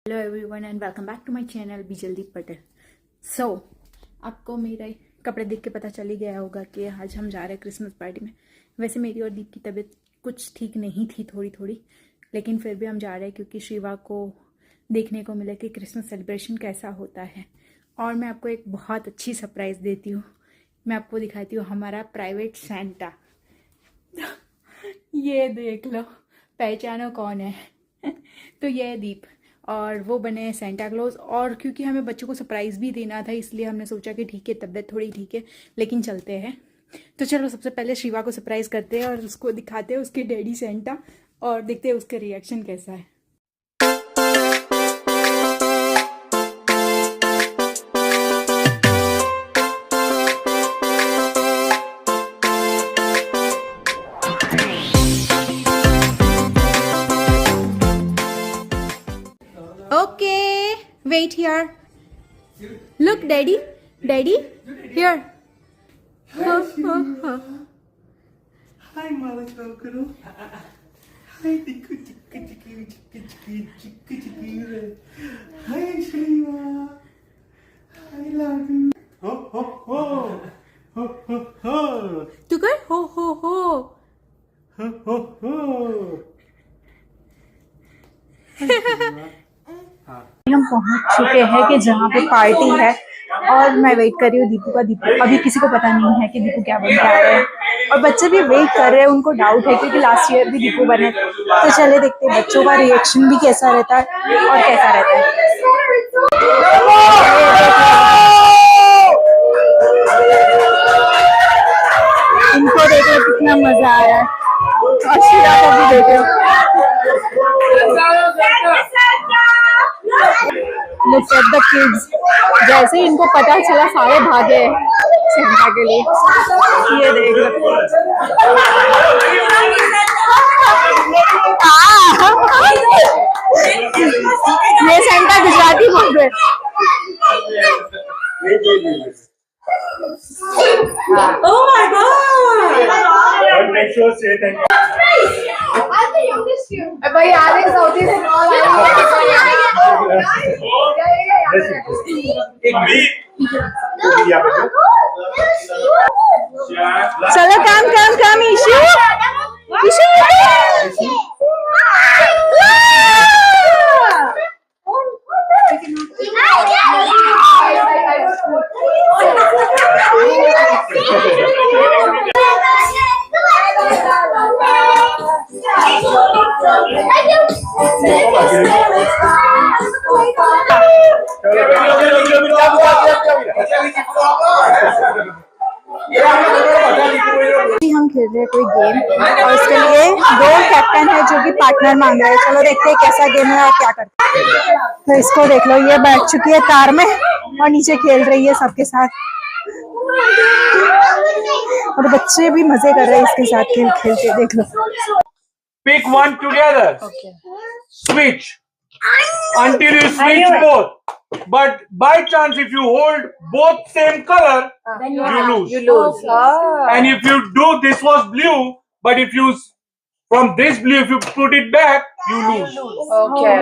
Hello everyone and welcome back to my channel Bijaldeep Patel. So आपको मेरे कपड़े देख के पता चल ही गया होगा कि आज हम जा रहे हैं क्रिसमस पार्टी में। वैसे मेरी और दीप की तबीयत कुछ ठीक नहीं थी थोड़ी, लेकिन फिर भी हम जा रहे हैं क्योंकि शिवा को देखने को मिला कि क्रिसमस सेलिब्रेशन कैसा होता है। और मैं आपको एक बहुत अच्छी सरप्राइज़ देती हूँ। मैं आपको दिखाती हूँ हमारा प्राइवेट सेंटा। ये देख लो, पहचानो कौन है। तो ये है दीप और वो बने सेंटा क्लॉज। और क्योंकि हमें बच्चों को सरप्राइज़ भी देना था इसलिए हमने सोचा कि ठीक है, तबीयत थोड़ी ठीक है लेकिन चलते हैं। तो चलो सबसे पहले शिवा को सरप्राइज़ करते हैं और उसको दिखाते हैं उसके डैडी सेंटा और देखते हैं उसका रिएक्शन कैसा है। Okay, wait here. Look, Daddy, here. Hi, motherfucker. Hi, Hi, Shiva. I love you. Ho, ho, ho. Ho, ho, ho. तू कर हो हो हो। Ho, ho, ho. हम पहुंच चुके हैं कि जहाँ पे पार्टी है और मैं वेट कर रही हूँ दीपू का। दीपू अभी किसी को पता नहीं है कि दीपू क्या बन के आ रहे हैं और बच्चे भी वेट कर रहे हैं, उनको डाउट है क्योंकि लास्ट ईयर भी दीपू बने। तो चले देखते हैं बच्चों का रिएक्शन भी कैसा रहता है और कैसा रहता है। इनको देखो कितना मजा आया है और शिरा को भी देखो। Look at the kids. जैसे ही इनको पता चला सारे भागे सेंटा के लिए। ये देख लो। ये सेंटा गुजराती बोल रहे। Oh my God! Make sure say thank you. I'm the youngest here. भाई यार एक सऊदी से कॉल चलो काम इशू हम खेल रहे हैं कोई गेम और इसके लिए दो कैप्टन है जो कि पार्टनर मांग रहे हैं। चलो देखते हैं कैसा गेम है और क्या करते हैं। तो इसको देख लो, ये बैठ चुकी है कार में और नीचे खेल रही है सबके साथ और बच्चे भी मजे कर रहे हैं इसके साथ खेल के। देख लो। Pick one together. Okay. Switch until you switch both. But by chance, if you hold both same color, you lose. You lose. And if you do, this was blue, but if you from this blue, if you put it back, you lose. Okay.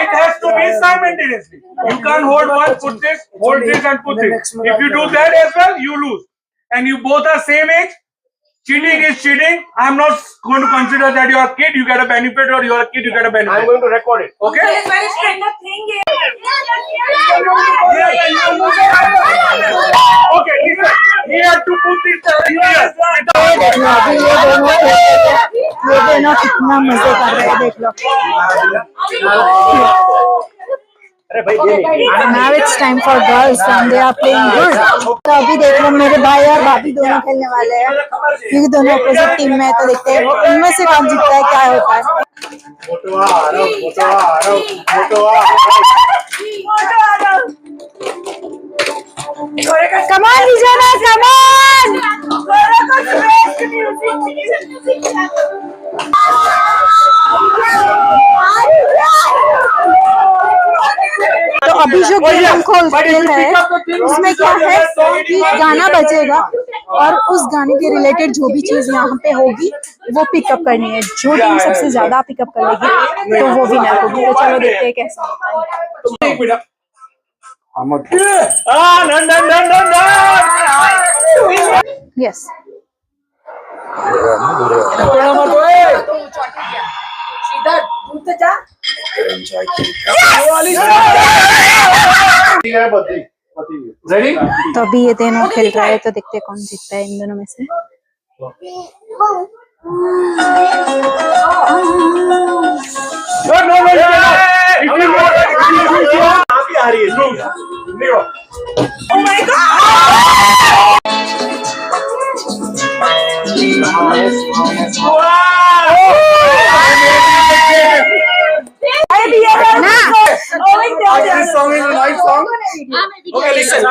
It has to be simultaneously. You can't hold one, put this, hold this, and put this. If you do that as well, you lose. And you both are same age. Cheating is cheating. I'm not going to consider that you're a kid, you get a benefit, or you're a kid, you get a benefit. I'm going to record it. Okay? Okay, listen. He had to put this here. ये दोनों कितना मजे कर रहे हैं, देख लो। Now it's time for girls and they are playing good. तो अभी देख लो मेरे भाई और भाभी दोनों खेलने वाले हैं क्योंकि दोनों अपोजिट टीम में है। तो देखते हैं उनमें से कौन जीतता है, क्या होता है। Come on, Vijana, come on! तो अभी जो गेम हम खोलते हैं उसमें क्या है कि गाना बजेगा और उस गाने के रिलेटेड जो भी चीज यहाँ पे होगी वो पिकअप करनी है। जो टीम सबसे ज्यादा पिकअप कर लेगी तो वो विनर होगी। तो चलो देखते हैं कैसा होता है। Yes ready? तो अभी ये दोनों खेल रहे हैं, तो देखते हैं कौन जीतता है इन दोनों में से। This song is a nice song. Okay, listen.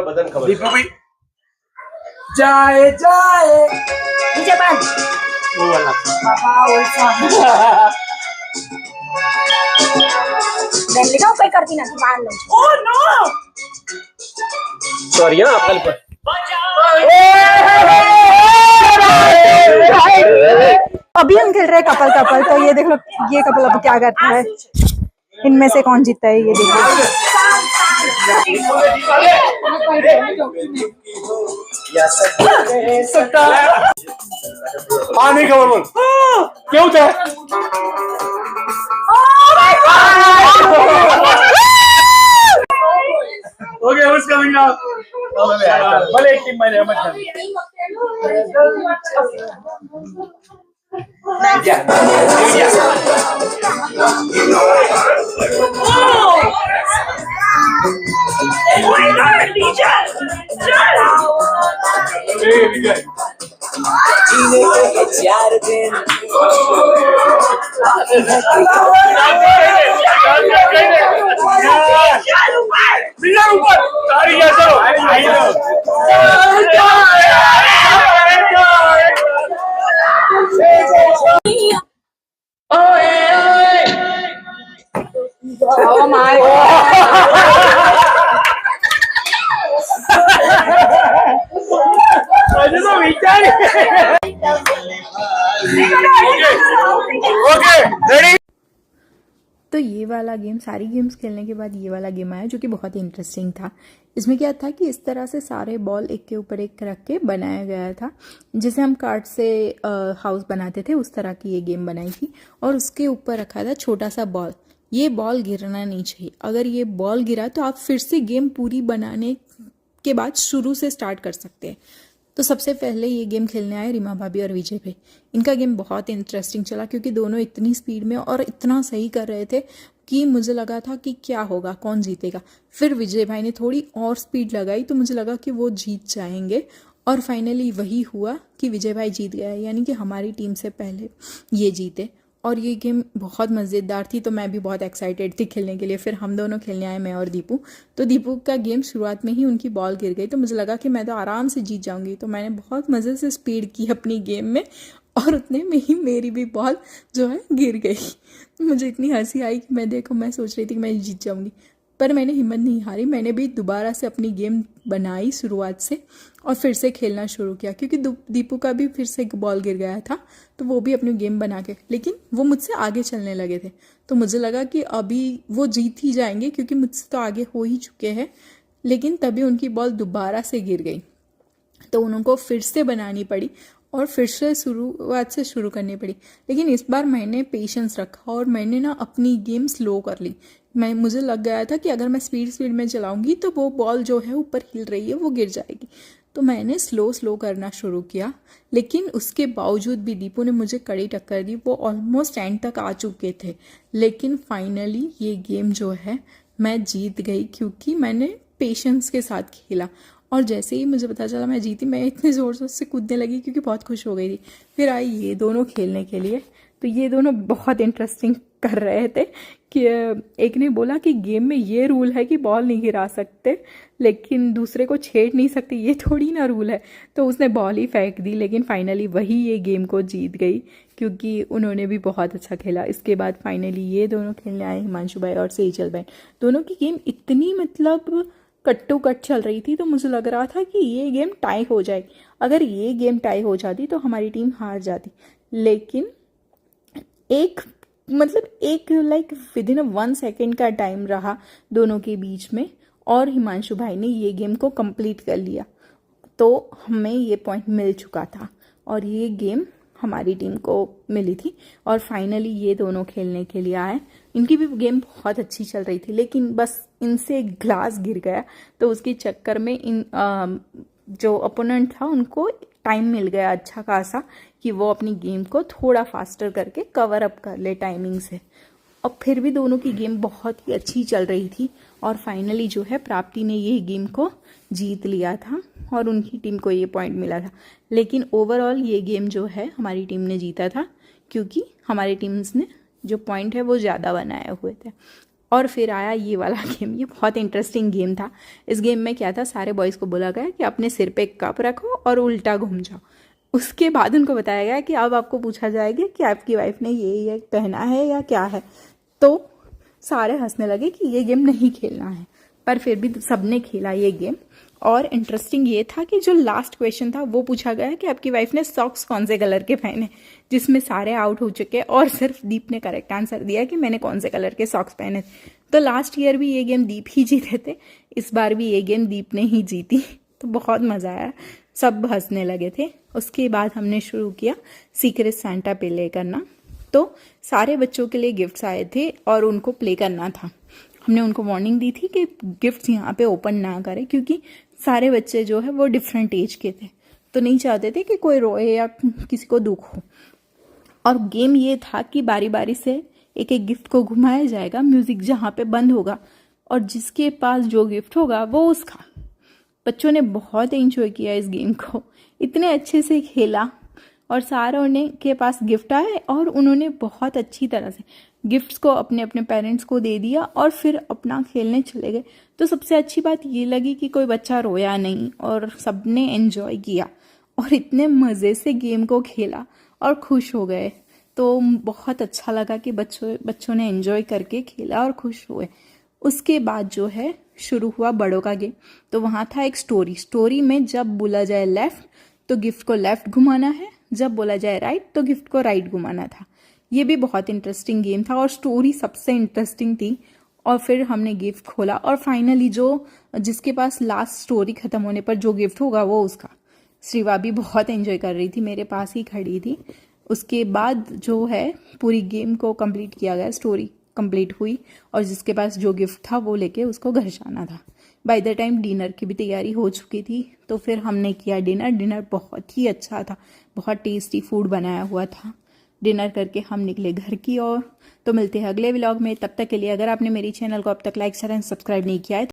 बदन खबर दीपू भाई जाए जाए नीचे बांध वो वाला पापा वैसा दिल्ली का कोई करती ना बांध लो। ओह नो सॉरी ना आपका लिखा अभी हम खेल रहे हैं कपल कपल। तो ये देखो ये कपल अब क्या करता है, इनमें से कौन जीतता है ये देखो। हाँ नहीं खबर बोल क्यों थे ओके who's coming now? भले एक टीम में मत कर Oh my god. Okay ready. तो ये वाला गेम, सारी गेम्स खेलने के बाद ये वाला गेम आया जो कि बहुत ही इंटरेस्टिंग था। इसमें क्या था कि इस तरह से सारे बॉल एक के ऊपर एक रख के बनाया गया था, जैसे हम कार्ड से हाउस बनाते थे उस तरह की ये गेम बनाई थी। और उसके ऊपर रखा था छोटा सा बॉल। ये बॉल गिरना नहीं चाहिए, अगर ये बॉल गिरा तो आप फिर से गेम पूरी बनाने के बाद शुरू से स्टार्ट कर सकते हैं। तो सबसे पहले ये गेम खेलने आए रीमा भाभी और विजय भाई। इनका गेम बहुत इंटरेस्टिंग चला क्योंकि दोनों इतनी स्पीड में और इतना सही कर रहे थे कि मुझे लगा था कि क्या होगा, कौन जीतेगा। फिर विजय भाई ने थोड़ी और स्पीड लगाई तो मुझे लगा कि वो जीत जाएंगे, और फाइनली वही हुआ कि विजय भाई जीत गया, यानी कि हमारी टीम से पहले ये जीते। और ये गेम बहुत मज़ेदार थी, तो मैं भी बहुत एक्साइटेड थी खेलने के लिए। फिर हम दोनों खेलने आए, मैं और दीपू। तो दीपू का गेम शुरुआत में ही उनकी बॉल गिर गई, तो मुझे लगा कि मैं तो आराम से जीत जाऊंगी। तो मैंने बहुत मज़े से स्पीड की अपनी गेम में, और उतने में ही मेरी भी बॉल जो है गिर गई। मुझे इतनी हंसी आई कि मैं सोच रही थी कि मैं जीत जाऊंगी, पर मैंने हिम्मत नहीं हारी। मैंने भी दोबारा से अपनी गेम बनाई शुरुआत से और फिर से खेलना शुरू किया, क्योंकि दीपू का भी फिर से एक बॉल गिर गया था, तो वो भी अपनी गेम बना के, लेकिन वो मुझसे आगे चलने लगे थे। तो मुझे लगा कि अभी वो जीत ही जाएंगे क्योंकि मुझसे तो आगे हो ही चुके हैं। लेकिन तभी उनकी बॉल दोबारा से गिर गई, तो उनको फिर से बनानी पड़ी और फिर से शुरुआत से शुरू करनी पड़ी। लेकिन इस बार मैंने पेशेंस रखा और मैंने ना अपनी गेम स्लो कर ली। मुझे लग गया था कि अगर मैं स्पीड में चलाऊंगी तो वो बॉल जो है ऊपर हिल रही है वो गिर जाएगी। तो मैंने स्लो करना शुरू किया, लेकिन उसके बावजूद भी दीपू ने मुझे कड़ी टक्कर दी। वो ऑलमोस्ट एंड तक आ चुके थे, लेकिन फाइनली ये गेम जो है मैं जीत गई क्योंकि मैंने पेशेंस के साथ खेला। और जैसे ही मुझे पता चला मैं जीती, मैं इतने ज़ोर से कूदने लगी क्योंकि बहुत खुश हो गई थी। फिर आई ये दोनों खेलने के लिए, तो ये दोनों बहुत इंटरेस्टिंग कर रहे थे कि एक ने बोला कि गेम में ये रूल है कि बॉल नहीं गिरा सकते, लेकिन दूसरे को छेड़ नहीं सकते, ये थोड़ी ना रूल है। तो उसने बॉल ही फेंक दी, लेकिन फाइनली वही ये गेम को जीत गई क्योंकि उन्होंने भी बहुत अच्छा खेला। इसके बाद फाइनली ये दोनों खेलने आए, हिमांशु भाई और सेजल भाई। दोनों की गेम इतनी मतलब कट्टो कट चल रही थी, तो मुझे लग रहा था कि ये गेम टाई हो जाएगी। अगर ये गेम टाई हो जाती तो हमारी टीम हार जाती, लेकिन एक लाइक विद इन 1 सेकेंड का टाइम रहा दोनों के बीच में, और हिमांशु भाई ने ये गेम को कंप्लीट कर लिया, तो हमें ये पॉइंट मिल चुका था और ये गेम हमारी टीम को मिली थी। और फाइनली ये दोनों खेलने के लिए आए। इनकी भी गेम बहुत अच्छी चल रही थी, लेकिन बस इनसे एक ग्लास गिर गया, तो उसके चक्कर में इन जो अपोनेंट था उनको टाइम मिल गया अच्छा खासा कि वो अपनी गेम को थोड़ा फास्टर करके कवर अप कर ले टाइमिंग से। और फिर भी दोनों की गेम बहुत ही अच्छी चल रही थी और फाइनली जो है प्राप्ति ने ये गेम को जीत लिया था और उनकी टीम को ये पॉइंट मिला था। लेकिन ओवरऑल ये गेम जो है हमारी टीम ने जीता था, क्योंकि हमारी टीम्स ने जो पॉइंट है वो ज़्यादा बनाए हुए थे। और फिर आया ये वाला गेम। ये बहुत इंटरेस्टिंग गेम था। इस गेम में क्या था, सारे बॉयज़ को बोला गया कि अपने सिर पे एक कप रखो और उल्टा घूम जाओ। उसके बाद उनको बताया गया कि अब आपको पूछा जाएगा कि आपकी वाइफ ने ये पहना है या क्या है। तो सारे हंसने लगे कि ये गेम नहीं खेलना है, पर फिर भी सबने खेला ये गेम। और इंटरेस्टिंग ये था कि जो लास्ट क्वेश्चन था वो पूछा गया कि आपकी वाइफ ने सॉक्स कौन से कलर के पहने, जिसमें सारे आउट हो चुके और सिर्फ दीप ने करेक्ट आंसर दिया कि मैंने कौन से कलर के सॉक्स पहने। तो लास्ट ईयर भी ये गेम दीप ही जीते थे, इस बार भी ये गेम दीप ने ही जीती। तो बहुत मज़ा आया, सब हंसने लगे थे। उसके बाद हमने शुरू किया सीक्रेट सांता प्ले करना। तो सारे बच्चों के लिए गिफ्ट्स आए थे और उनको प्ले करना था। हमने उनको वार्निंग दी थी कि गिफ्ट्स यहाँ पे ओपन ना करें, क्योंकि सारे बच्चे जो है वो डिफरेंट एज के थे, तो नहीं चाहते थे कि कोई रोए या किसी को दुख हो। और गेम ये था कि बारी बारी से एक एक गिफ्ट को घुमाया जाएगा, म्यूजिक जहाँ पे बंद होगा और जिसके पास जो गिफ्ट होगा वो उसका। बच्चों ने बहुत एंजॉय किया इस गेम को, इतने अच्छे से खेला और सारों ने के पास गिफ्ट आए और उन्होंने बहुत अच्छी तरह से गिफ्ट्स को अपने अपने पेरेंट्स को दे दिया और फिर अपना खेलने चले गए। तो सबसे अच्छी बात ये लगी कि कोई बच्चा रोया नहीं और सबने एंजॉय किया और इतने मज़े से गेम को खेला और खुश हो गए। तो बहुत अच्छा लगा कि बच्चों ने एंजॉय करके खेला और खुश हुए। उसके बाद जो है शुरू हुआ बड़ों का गेम। तो वहाँ था एक स्टोरी में जब बोला जाए लेफ़्ट तो गिफ्ट को लेफ़्ट घुमाना है, जब बोला जाए राइट तो गिफ्ट को राइट घुमाना था। ये भी बहुत इंटरेस्टिंग गेम था और स्टोरी सबसे इंटरेस्टिंग थी। और फिर हमने गिफ्ट खोला और फाइनली जिसके पास लास्ट स्टोरी खत्म होने पर जो गिफ्ट होगा वो उसका। श्रीवा भी बहुत एंजॉय कर रही थी, मेरे पास ही खड़ी थी। उसके बाद जो है पूरी गेम को कंप्लीट किया गया, स्टोरी कंप्लीट हुई और जिसके पास जो गिफ्ट था वो लेके उसको घर जाना था। बाय द टाइम डिनर की भी तैयारी हो चुकी थी, तो फिर हमने किया डिनर बहुत ही अच्छा था, बहुत टेस्टी फूड बनाया हुआ था। डिनर करके हम निकले घर की ओर। तो मिलते हैं अगले व्लॉग में, तब तक के लिए अगर आपने मेरी चैनल को अब तक लाइक शेयर एंड सब्सक्राइब नहीं किया है